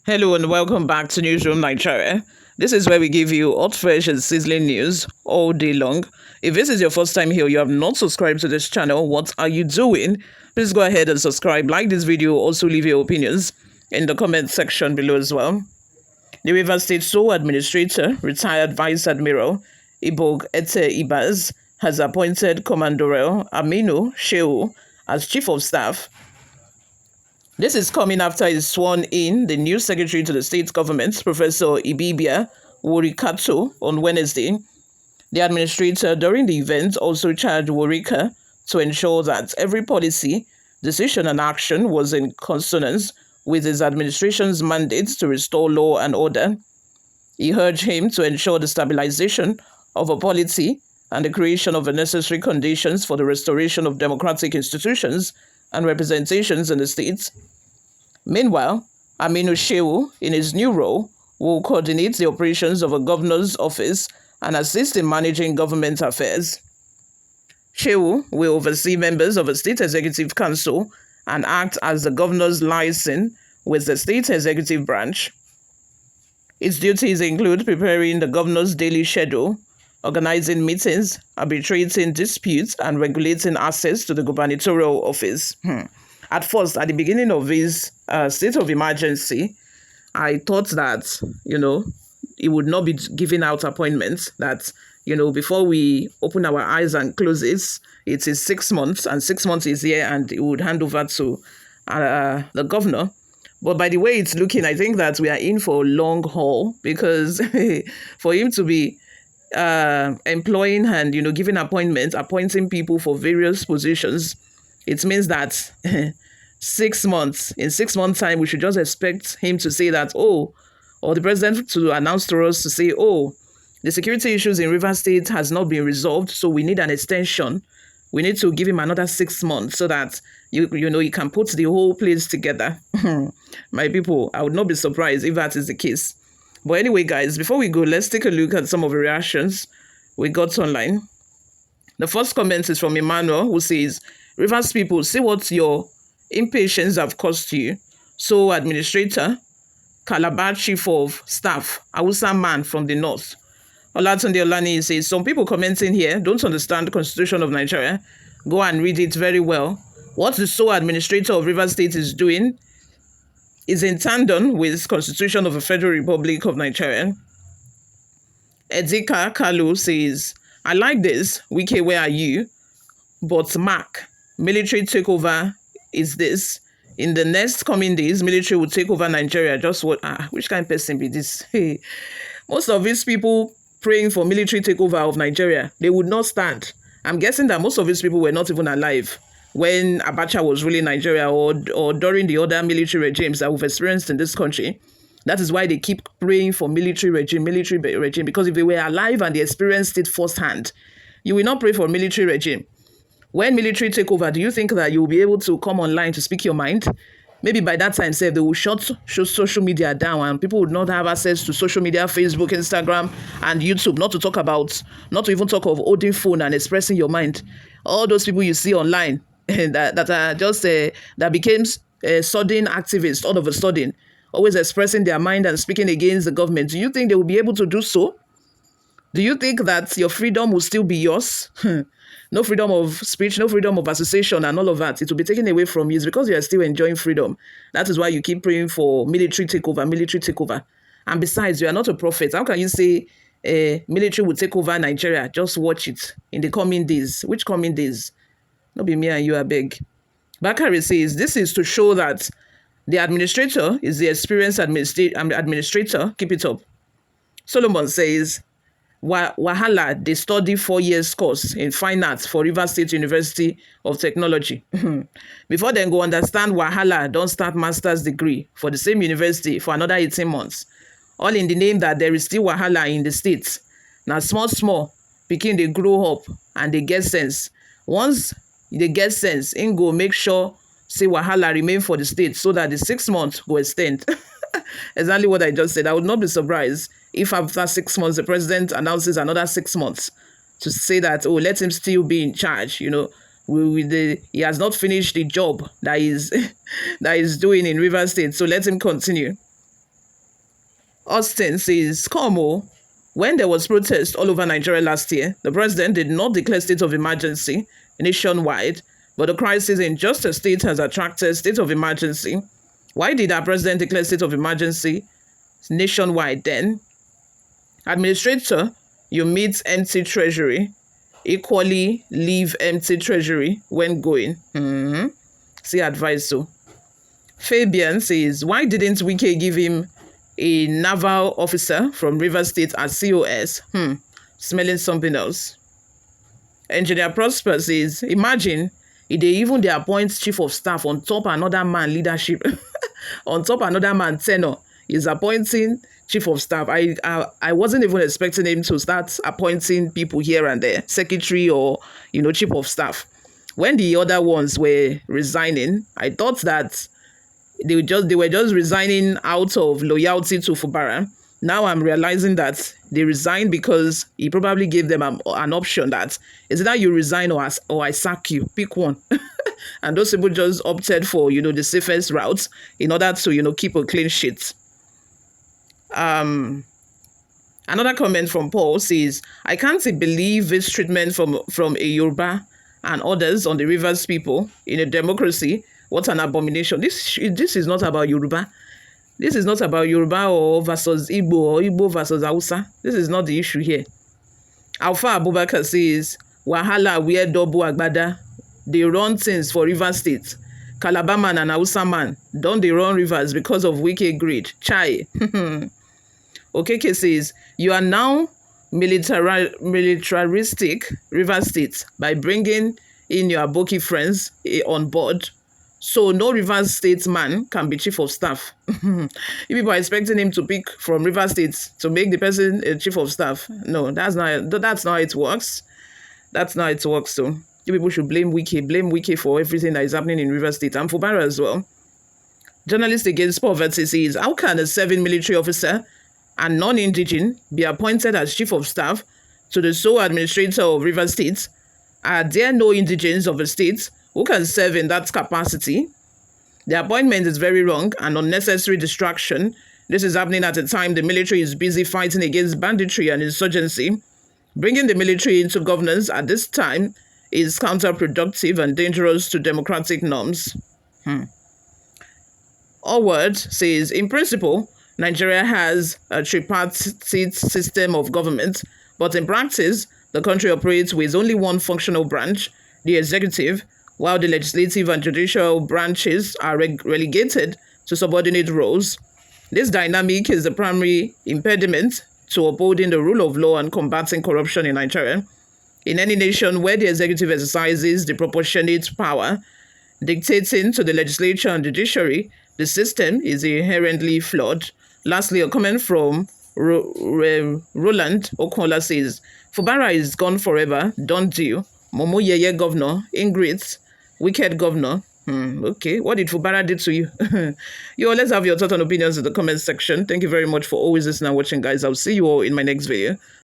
Hello and welcome back to Newsroom Nigeria. This is where we give you hot, fresh, and sizzling news all day long. If this is your first time here, you have not subscribed to this channel, what are you doing? Please go ahead and subscribe, like this video, also leave your opinions in the comment section below as well. The Rivers State Sole Administrator, retired Vice Admiral Ibas, has appointed Commodore Aminu Shehu as Chief of Staff. This is coming after he sworn in the new secretary to the state government, Professor Ibibia Worikato, on Wednesday. The administrator during the event also charged Worika to ensure that every policy, decision and action was in consonance with his administration's mandate to restore law and order. He urged him to ensure the stabilization of a polity and the creation of the necessary conditions for the restoration of democratic institutions and representations in the state. Meanwhile, Aminu Shehu, in his new role, will coordinate the operations of a governor's office and assist in managing government affairs. Shehu will oversee members of a state executive council and act as the governor's liaison with the state executive branch. Its duties include preparing the governor's daily schedule, organizing meetings, arbitrating disputes, and regulating access to the gubernatorial office. At first, at the beginning of this state of emergency, I thought that, it would not be giving out appointments, that, before we open our eyes and close it is 6 months, and 6 months is here, and it would hand over to the governor. But by the way it's looking, I think that we are in for a long haul, because for him to be employing and, giving appointments, appointing people for various positions, it means that 6 months, in 6 months' time, we should just expect him to say that, or the president to announce to us to say, the security issues in Rivers State has not been resolved, so we need an extension. We need to give him another 6 months so that, you can put the whole place together. My people, I would not be surprised if that is the case. But anyway, guys, before we go, let's take a look at some of the reactions we got online. The first comment is from Emmanuel, who says, Rivers people, see what your impatience have cost you. So, administrator, Calabar chief of staff, Awusa man from the north. Olatunde Olani says, some people commenting here don't understand the Constitution of Nigeria. Go and read it very well. What the sole administrator of Rivers State is doing is in tandem with the Constitution of the Federal Republic of Nigeria. Edika Kalu says, I like this. Wike, where are you? But Mark, military takeover is this. In the next coming days, military will take over Nigeria. Just what? Which kind of person be this? Hey, most of these people praying for military takeover of Nigeria, they would not stand. I'm guessing that most of these people were not even alive when Abacha was ruling Nigeria, or during the other military regimes that we've experienced in this country. That is why they keep praying for military regime, because if they were alive and they experienced it firsthand, you will not pray for military regime. When military take over, do you think that you will be able to come online to speak your mind? Maybe by that time, they will shut social media down, and people would not have access to social media, Facebook, Instagram, and YouTube, not to even talk of holding phone and expressing your mind. All those people you see online that are just, that became sudden activists all of a sudden, always expressing their mind and speaking against the government. Do you think they will be able to do so? Do you think that your freedom will still be yours? No freedom of speech, no freedom of association, and all of that. It will be taken away from you. It's because you are still enjoying freedom. That is why you keep praying for military takeover. And besides, you are not a prophet. How can you say military will take over Nigeria? Just watch it in the coming days. Which coming days? Not be me and you, I beg. Bakari says, this is to show that the administrator is the experienced administrator. Keep it up. Solomon says, Wahala, they study 4 years course in fine arts for Rivers State University of Technology. Before they go understand Wahala, don't start master's degree for the same university for another 18 months. All in the name that there is still Wahala in the states. Now, small, pikin they grow up and they get sense. Once they get sense, Ingo make sure say Wahala remain for the state so that the 6 months will extend. Exactly what I just said. I would not be surprised if after 6 months the president announces another 6 months to say that, let him still be in charge. He has not finished the job that is that is doing in Rivers State, so let him continue. Austin says, come on. When there was protest all over Nigeria last year, the president did not declare state of emergency nationwide, but the crisis in just a state has attracted state of emergency. Why did our president declare state of emergency nationwide then? Administrator, you meet empty treasury. Equally leave empty treasury when going. See advice so. Fabian says, why didn't Wike give him a naval officer from Rivers State as COS? Smelling something else. Engineer Prosper says, imagine if they even they appoint chief of staff on top another man leadership, on top another man tenure is appointing chief of staff. I wasn't even expecting him to start appointing people here and there, secretary or chief of staff. When the other ones were resigning, I thought that they were just resigning out of loyalty to Fubara. Now I'm realizing that they resigned because he probably gave them an option that is either you resign or I sack you. Pick one. And those people just opted for, the safest route in order to, keep a clean sheet. Another comment from Paul says, I can't believe this treatment from a Yoruba and others on the Rivers people in a democracy. What an abomination. This is not about Yoruba. This is not about Yoruba or versus Igbo or Igbo versus Hausa. This is not the issue here. Alpha Abubakar says, Wahala wear double agbada. They run things for Rivers State. Calabar man and Hausa man don't they run rivers because of wicked greed. Chai. Okeke says, you are now militaristic Rivers State by bringing in your Aboki friends on board. So no Rivers State man can be chief of staff. If people are expecting him to pick from Rivers State to make the person a chief of staff, no, that's not how it works. That's not how it works. So you people should blame Wike for everything that is happening in Rivers State and Fubara as well. Journalist Against Poverty says, how can a serving military officer and non-indigene be appointed as chief of staff to the sole administrator of Rivers State? Are there no indigenes of the state who can serve in that capacity? The appointment is very wrong and unnecessary distraction. This is happening at a time the military is busy fighting against banditry and insurgency. Bringing the military into governance at this time is counterproductive and dangerous to democratic norms. Allward says, in principle, Nigeria has a tripartite system of government, but in practice, the country operates with only one functional branch, the executive, while the legislative and judicial branches are relegated to subordinate roles. This dynamic is the primary impediment to upholding the rule of law and combating corruption in Nigeria. In any nation where the executive exercises the proportionate power dictating to the legislature and judiciary, the system is inherently flawed. Lastly, a comment from Roland Okoye says, Fubara is gone forever, don't do. Momo Yeye governor, ingrate, wicked governor. Okay, what did Fubara do to you? You all, let's have your thoughts and opinions in the comment section. Thank you very much for always listening and watching, guys. I'll see you all in my next video.